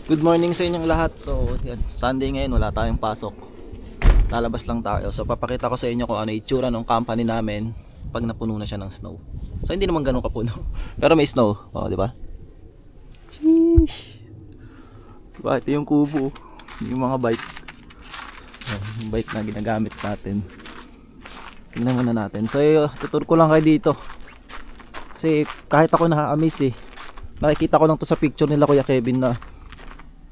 Good morning sa inyong lahat. So, yan, Sunday ngayon, wala tayong pasok. Lalabas lang tayo. So, papakita ko sa inyo kung ano itsura ng company namin pag napuno na siya ng snow. So, hindi naman ganun kapuno. Pero may snow. O, di ba? Sheesh. Diba? Ito yung kubo. Yung mga bike. Yung bike na ginagamit natin. Tingnan muna natin. So, tutur ko lang kayo dito. Kasi kahit ako nakaka-miss nakikita ko lang to sa picture nila Kuya Kevin na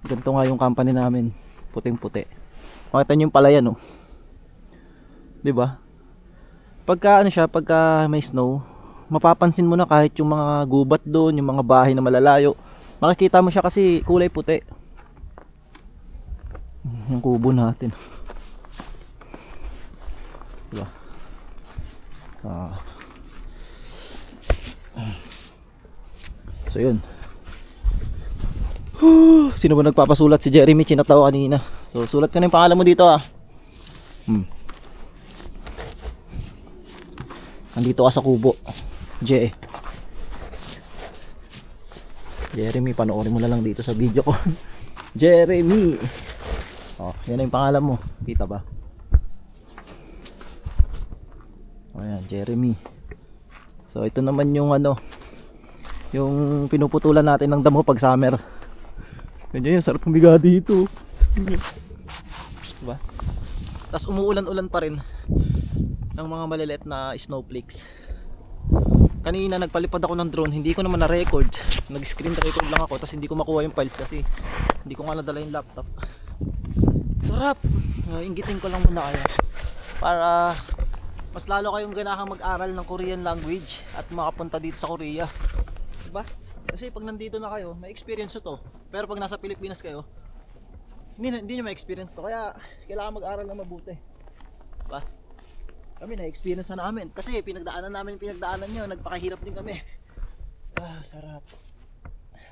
ganito nga yung company namin, puting puti. Makita nyo yung palayan, oh. 'Di ba? Pagka ano siya, pagka may snow, mapapansin mo na kahit yung mga gubat doon, yung mga bahay na malalayo, makikita mo siya kasi kulay puti. Yung kubo natin. 'Di ba? So yun. Sino ba nagpapasulat? Si Jeremy, chinataw kanina. So sulat ko na yung pangalan mo dito Nandito ka sa kubo, Jeremy, panoorin mo na lang dito sa video ko. Jeremy. Oh, yan na yung pangalan mo. Kita ba? Ayan, Jeremy. So ito naman yung yung pinuputulan natin ng damo pag summer. Ganyan yun, sarap pumiga dito. Diba? Tapos umuulan-ulan pa rin ng mga maliliit na snowflakes. Kanina nagpalipad ako ng drone, hindi ko naman na-record. Nag-screen record lang ako, tapos hindi ko makuha yung files kasi hindi ko nga nadala yung laptop. Sarap! Inggitin ko lang muna kaya para mas lalo kayong ganahang mag-aral ng Korean language at makapunta dito sa Korea. Diba? Kasi pag nandito na kayo, may experience to. Pero pag nasa Pilipinas kayo, hindi nyo may experience to. Kaya kailangan mag-aral na mabuti. Diba? Kami na-experience na namin. Kasi pinagdaanan nyo. Nagpakahirap din kami. Sarap.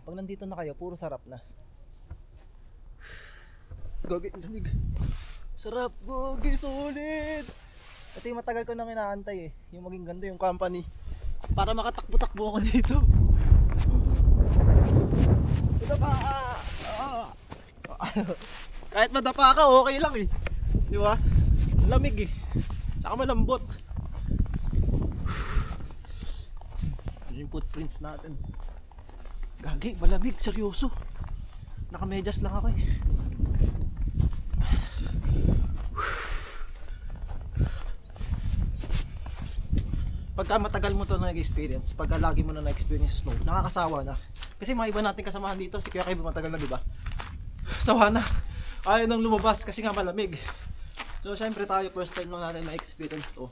Pag nandito na kayo, puro sarap na. Gagi, lamig. Sarap, gagi, solid. Ito yung matagal ko nang inaantay yung maging ganda yung company. Para makatakbo-takbo ako dito. Madapa! Kahit madapa ka, okay lang di ba? Lamig tsaka malambot. Yung footprints natin. Gagi, malamig, seryoso. Nakamedyas lang ako Pagka matagal mo to nag-experience, pagka lagi mo na na-experience snow, nakakasawa na. Kasi mga iba nating kasamahan dito, si Kuya Kevin matagal na, di ba? Sawa na. Ayaw nang lumabas kasi nga malamig. So syempre tayo first time lang natin na-experience to.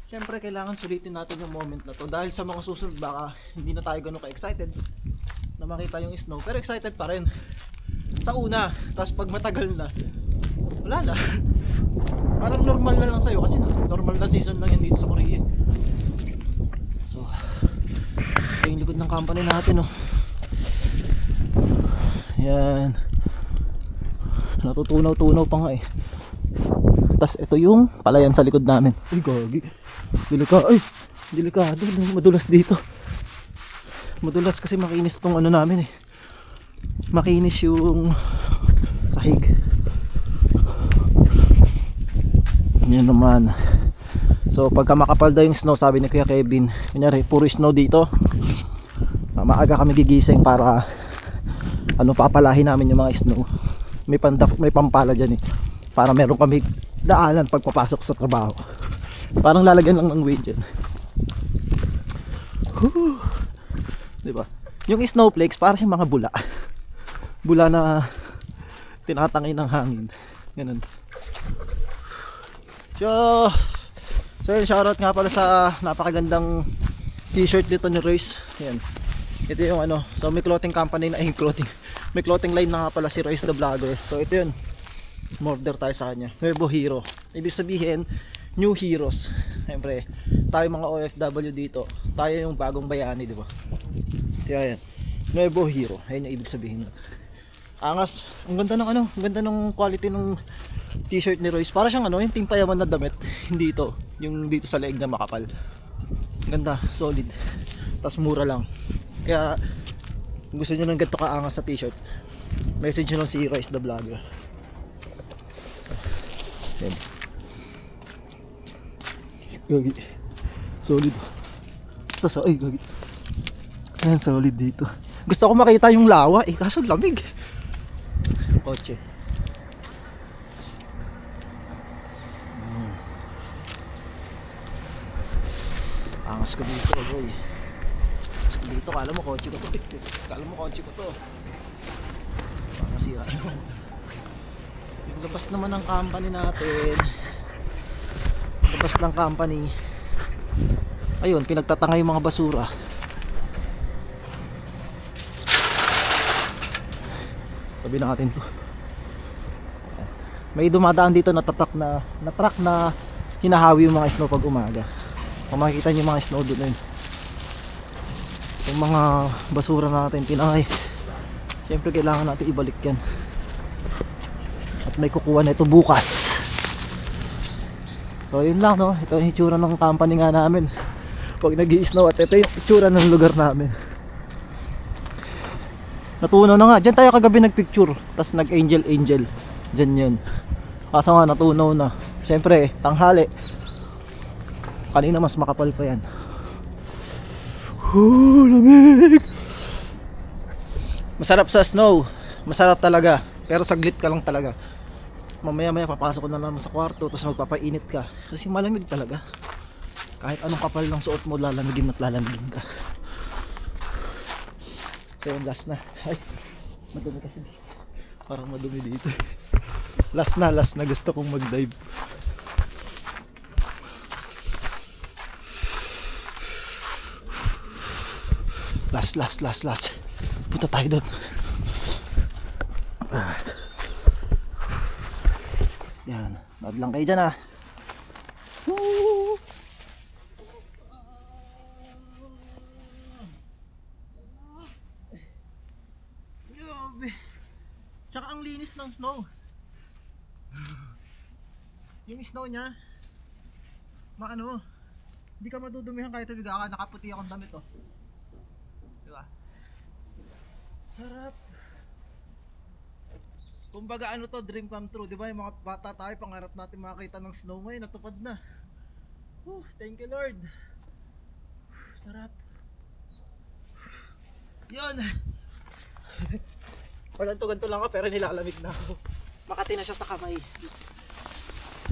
Syempre kailangan sulitin natin yung moment na to dahil sa mga susunod baka hindi na tayo ganun ka-excited na makita yung snow. Pero excited pa rin. Sa una, tapos pag matagal na, wala na. Parang normal na lang sa'yo kasi normal na season lang yan dito sa Korea. So ito yung likod ng company natin yan, natutunaw-tunaw pa nga tas ito yung palayan sa likod namin. Ay gagi, delikado, madulas dito. Madulas kasi makinis tong namin makinis yung sahig. Yan naman. So pagka makapal daw yung snow, sabi ni Kuya Kevin, kunyari puro snow dito, maaga kami gigising para papalahin namin yung mga snow. May pampala dyan para meron kami daanan pagpapasok sa trabaho. Parang lalagyan lang ng weight dyan. Diba? Yung snowflakes para siyang mga bula na tinatangay ng hangin. Ganun. So yun, shoutout nga pala sa napakagandang t-shirt dito ni Royce. Yan. Ito yung so may clothing company na may clothing line na nga pala si Royce the Vlogger. So ito yun, order tayo sa kanya. Nuevo Hero. Ibig sabihin, new heroes. Siyempre, tayo mga OFW dito, tayo yung bagong bayani, di ba? Kaya yan, Nuevo Hero. Ayun yung ibig sabihin. Angas, ang ganda ng ang ganda ng quality ng t-shirt ni Royce. Para siyang yung timpayaman na damit. Hindi ito, yung dito sa leeg na makapal. Ganda, solid. Tas mura lang. Kaya kung gusto niyo ng ganito kaangas sa t-shirt, Message nyo lang si Rice the Vlogger. Ayan. Gagi. Solid. Tapos ay gagi. Ayan, solid dito. Gusto ko makita yung lawa eh, kaso lamig. Kotse. Angas ko dito, boy. Angas ko dito, kala mo kotse ko to. Kala mo kotse ko to. Masira yung labas naman ng company natin. Labas ng company. Ayun, pinagtatanga yung mga basura. Sabi natin to. May dumadaan dito na truck na hinahawi yung mga snow pag umaga. Kung makikita nyo yung mga snow doon, yung mga basura natin tinangay, syempre kailangan natin ibalik yan. At may kukuha na ito bukas. So yun lang, no. Ito yung itsura ng company nga namin pag nag-i-snow, at ito yung itsura ng lugar namin. Natunaw na nga. Diyan tayo kagabi nagpicture, tas nag-angel diyan yun. Kaso nga natunaw na. Syempre tanghali, kanina mas makapal pa yan. Lamig. Masarap sa snow. Masarap talaga. Pero saglit ka lang talaga. Mamaya papasok ko na naman sa kwarto, tapos magpapainit ka. Kasi malamig talaga. Kahit anong kapal ng suot mo, lalamigin at lalamigin ka. So yung last na. Ay, madumi kasi dito. Parang madumi dito. Last na gusto kong mag-dive. Last. Punta tayo doon. Yan, nod lang kayo dyan ah. Grabe. Tsaka ang linis ng snow. Yung snow niya, maano, hindi ka madudumihan kahit biga ka, nakaputi akong damit oh. Diba? Sarap. Kumbaga ano to, dream come true, 'di ba? Yung mga bata tayo, pangarap natin makita ng snow, ngayon natupad na. Thank you Lord. Sarap. Yun. Ganto lang ako pero nilalamig na ako. Makati na siya sa kamay.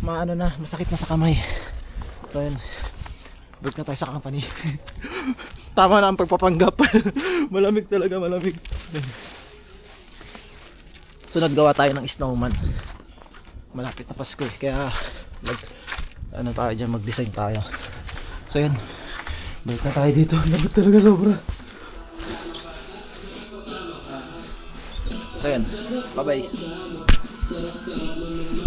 Maano na, masakit na sa kamay. So yun. Balik na tayo sa company. Tama na ang pagpapanggap. Malamig talaga, malamig. So naggawa tayo ng snowman. Malapit na Pasko eh. Kaya ano tayo dyan, mag-design tayo. So yun. Balik na tayo dito. Lamig talaga sobra. So yun. Bye bye.